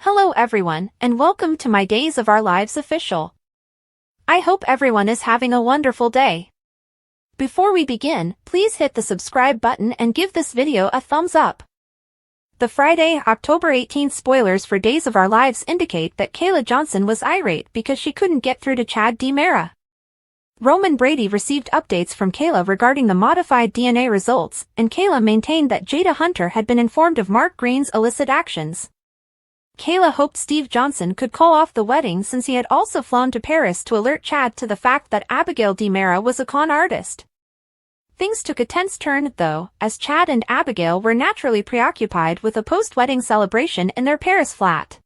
Hello everyone, and welcome to my Days of Our Lives official. I hope everyone is having a wonderful day. Before we begin, please hit the subscribe button and give this video a thumbs up. The Friday, October 18th spoilers for Days of Our Lives indicate that Kayla Johnson was irate because she couldn't get through to Chad DiMera. Roman Brady received updates from Kayla regarding the modified DNA results, and Kayla maintained that Jada Hunter had been informed of Mark Green's illicit actions. Kayla hoped Steve Johnson could call off the wedding since he had also flown to Paris to alert Chad to the fact that Abigail DiMera was a con artist. Things took a tense turn, though, as Chad and Abigail were naturally preoccupied with a post-wedding celebration in their Paris flat.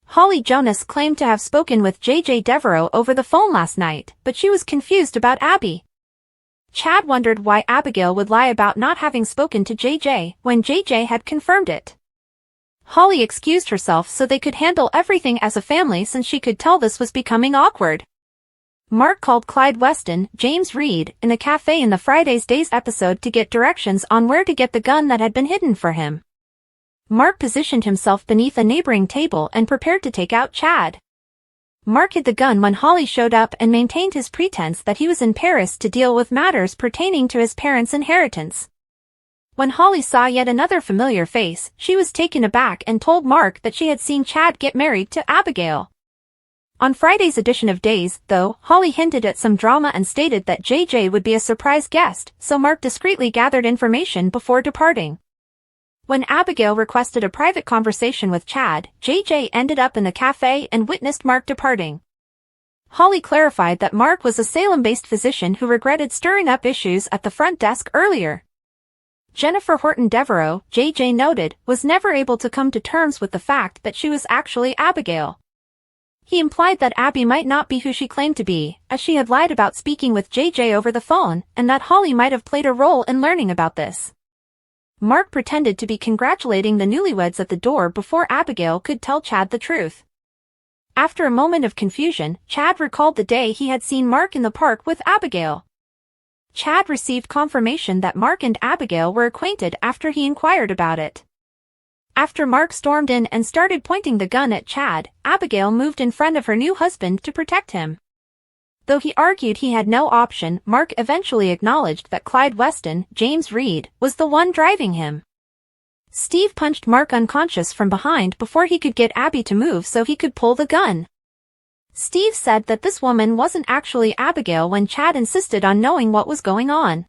Holly Jonas claimed to have spoken with JJ Devereaux over the phone last night, but she was confused about Abby. Chad wondered why Abigail would lie about not having spoken to JJ when JJ had confirmed it. Holly excused herself so they could handle everything as a family since she could tell this was becoming awkward. Mark called Clyde Weston, James Reed, in a cafe in the Friday's Days episode to get directions on where to get the gun that had been hidden for him. Mark positioned himself beneath a neighboring table and prepared to take out Chad. Mark hid the gun when Holly showed up and maintained his pretense that he was in Paris to deal with matters pertaining to his parents' inheritance. When Holly saw yet another familiar face, she was taken aback and told Mark that she had seen Chad get married to Abigail. On Friday's edition of Days, though, Holly hinted at some drama and stated that JJ would be a surprise guest, so Mark discreetly gathered information before departing. When Abigail requested a private conversation with Chad, JJ ended up in the cafe and witnessed Mark departing. Holly clarified that Mark was a Salem-based physician who regretted stirring up issues at the front desk earlier. Jennifer Horton Devereaux, JJ noted, was never able to come to terms with the fact that she was actually Abigail. He implied that Abby might not be who she claimed to be, as she had lied about speaking with JJ over the phone, and that Holly might have played a role in learning about this. Mark pretended to be congratulating the newlyweds at the door before Abigail could tell Chad the truth. After a moment of confusion, Chad recalled the day he had seen Mark in the park with Abigail. Chad received confirmation that Mark and Abigail were acquainted after he inquired about it. After Mark stormed in and started pointing the gun at Chad, Abigail moved in front of her new husband to protect him. Though he argued he had no option, Mark eventually acknowledged that Clyde Weston, James Reed, was the one driving him. Steve punched Mark unconscious from behind before he could get Abby to move so he could pull the gun. Steve said that this woman wasn't actually Abigail when Chad insisted on knowing what was going on.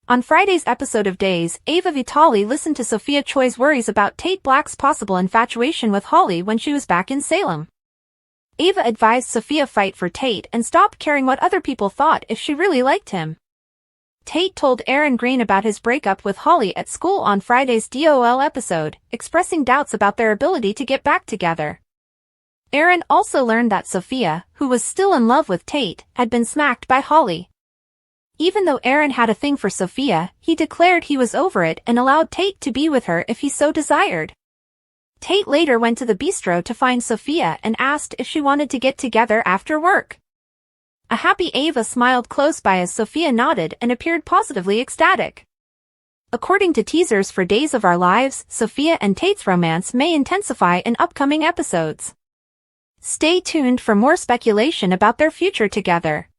On Friday's episode of Days, Ava Vitale listened to Sophia Choi's worries about Tate Black's possible infatuation with Holly when she was back in Salem. Ava advised Sophia fight for Tate and stop caring what other people thought if she really liked him. Tate told Aaron Green about his breakup with Holly at school on Friday's DOOL episode, expressing doubts about their ability to get back together. Aaron also learned that Sophia, who was still in love with Tate, had been smacked by Holly. Even though Aaron had a thing for Sophia, he declared he was over it and allowed Tate to be with her if he so desired. Tate later went to the bistro to find Sophia and asked if she wanted to get together after work. A happy Ava smiled close by as Sophia nodded and appeared positively ecstatic. According to teasers for Days of Our Lives, Sophia and Tate's romance may intensify in upcoming episodes. Stay tuned for more speculation about their future together.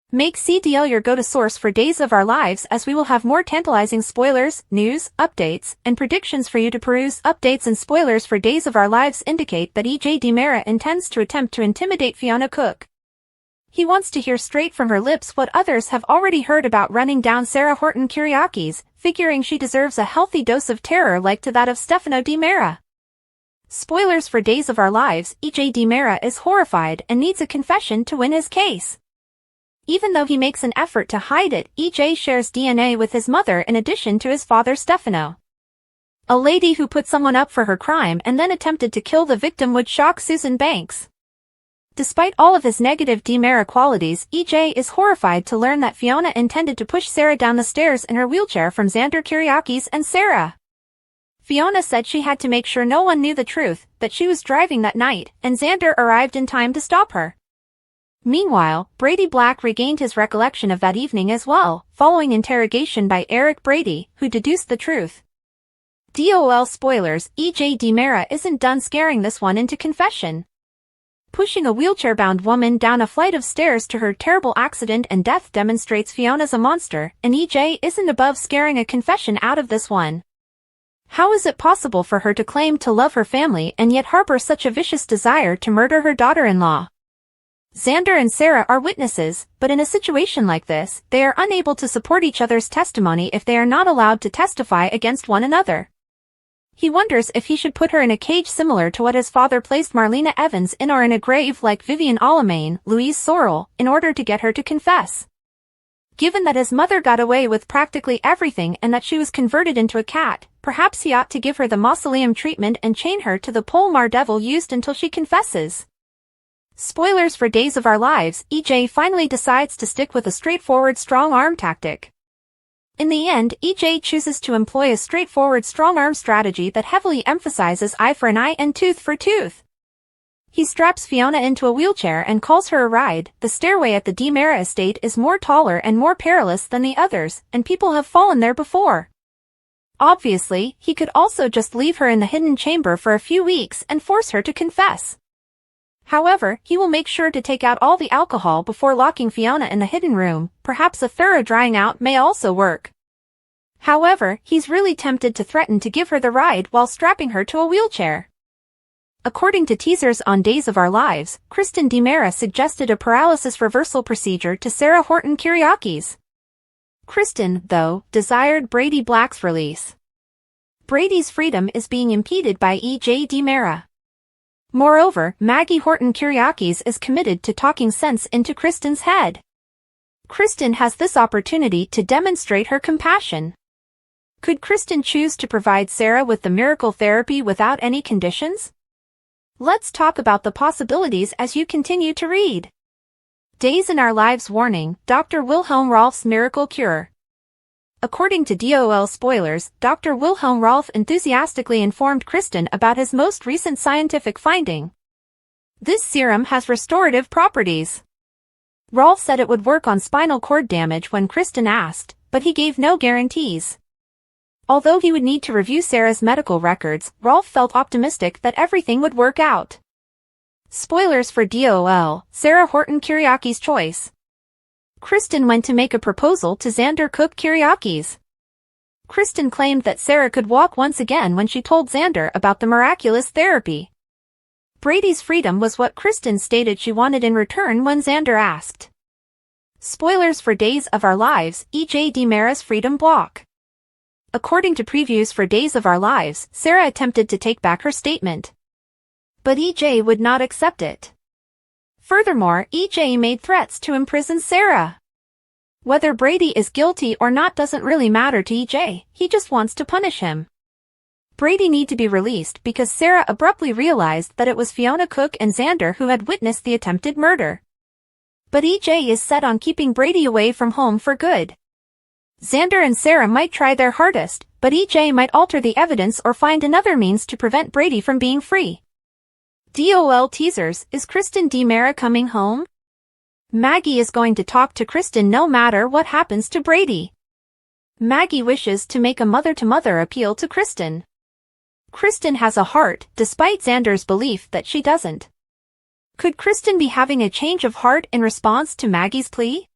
Make CDL your go-to source for Days of Our Lives, as we will have more tantalizing spoilers, news, updates, and predictions for you to peruse. Updates and spoilers for Days of Our Lives indicate that EJ DiMera intends to attempt to intimidate Fiona Cook. He wants to hear straight from her lips what others have already heard about running down Sarah Horton Kyriakis, figuring she deserves a healthy dose of terror like to that of Stefano DiMera. Spoilers for Days of Our Lives, EJ DiMera is horrified and needs a confession to win his case. Even though he makes an effort to hide it, EJ shares DNA with his mother in addition to his father Stefano. A lady who put someone up for her crime and then attempted to kill the victim would shock Susan Banks. Despite all of his negative DiMera qualities, EJ is horrified to learn that Fiona intended to push Sarah down the stairs in her wheelchair from Xander Kyriakis and Sarah. Fiona said she had to make sure no one knew the truth, that she was driving that night, and Xander arrived in time to stop her. Meanwhile, Brady Black regained his recollection of that evening as well, following interrogation by Eric Brady, who deduced the truth. DOL spoilers, EJ DiMera isn't done scaring this one into confession. Pushing a wheelchair-bound woman down a flight of stairs to her terrible accident and death demonstrates Fiona's a monster, and EJ isn't above scaring a confession out of this one. How is it possible for her to claim to love her family and yet harbor such a vicious desire to murder her daughter-in-law? Xander and Sarah are witnesses, but in a situation like this, they are unable to support each other's testimony if they are not allowed to testify against one another. He wonders if he should put her in a cage similar to what his father placed Marlena Evans in, or in a grave like Vivian Alamain, Louise Sorrell, in order to get her to confess. Given that his mother got away with practically everything and that she was converted into a cat, perhaps he ought to give her the mausoleum treatment and chain her to the pole Mar-Devil used until she confesses. Spoilers for Days of Our Lives, EJ finally decides to stick with a straightforward strong-arm tactic. In the end, EJ chooses to employ a straightforward strong-arm strategy that heavily emphasizes eye for an eye and tooth for tooth. He straps Fiona into a wheelchair and calls her a ride. The stairway at the DiMera estate is more taller and more perilous than the others, and people have fallen there before. Obviously, he could also just leave her in the hidden chamber for a few weeks and force her to confess. However, he will make sure to take out all the alcohol before locking Fiona in the hidden room. Perhaps a thorough drying out may also work. However, he's really tempted to threaten to give her the ride while strapping her to a wheelchair. According to teasers on Days of Our Lives, Kristen DiMera suggested a paralysis reversal procedure to Sarah Horton Kyriakis. Kristen, though, desired Brady Black's release. Brady's freedom is being impeded by EJ DiMera. Moreover, Maggie Horton Kyriakis is committed to talking sense into Kristen's head. Kristen has this opportunity to demonstrate her compassion. Could Kristen choose to provide Sarah with the miracle therapy without any conditions? Let's talk about the possibilities as you continue to read. Days in Our Lives warning, Dr. Wilhelm Rolf's miracle cure. According to DOL spoilers, Dr. Wilhelm Rolf enthusiastically informed Kristen about his most recent scientific finding. This serum has restorative properties. Rolf said it would work on spinal cord damage when Kristen asked, but he gave no guarantees. Although he would need to review Sarah's medical records, Rolf felt optimistic that everything would work out. Spoilers for DOL, Sarah Horton Kyriakis' choice. Kristen went to make a proposal to Xander Cook Kyriakis. Kristen claimed that Sarah could walk once again when she told Xander about the miraculous therapy. Brady's freedom was what Kristen stated she wanted in return when Xander asked. Spoilers for Days of Our Lives, EJ DiMera's freedom block. According to previews for Days of Our Lives, Sarah attempted to take back her statement. But EJ would not accept it. Furthermore, EJ made threats to imprison Sarah. Whether Brady is guilty or not doesn't really matter to EJ, he just wants to punish him. Brady need to be released because Sarah abruptly realized that it was Fiona Cook and Xander who had witnessed the attempted murder. But EJ is set on keeping Brady away from home for good. Xander and Sarah might try their hardest, but EJ might alter the evidence or find another means to prevent Brady from being free. DOL teasers, is Kristen DiMera coming home? Maggie is going to talk to Kristen no matter what happens to Brady. Maggie wishes to make a mother-to-mother appeal to Kristen. Kristen has a heart, despite Xander's belief that she doesn't. Could Kristen be having a change of heart in response to Maggie's plea?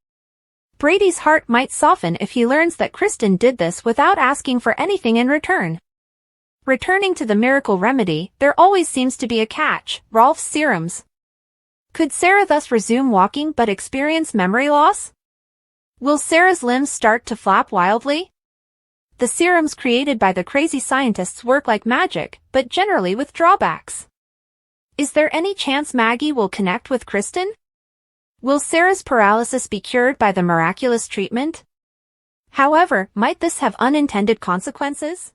Brady's heart might soften if he learns that Kristen did this without asking for anything in return. Returning to the miracle remedy, there always seems to be a catch, Rolf's serums. Could Sarah thus resume walking but experience memory loss? Will Sarah's limbs start to flap wildly? The serums created by the crazy scientists work like magic, but generally with drawbacks. Is there any chance Maggie will connect with Kristen? Will Sarah's paralysis be cured by the miraculous treatment? However, might this have unintended consequences?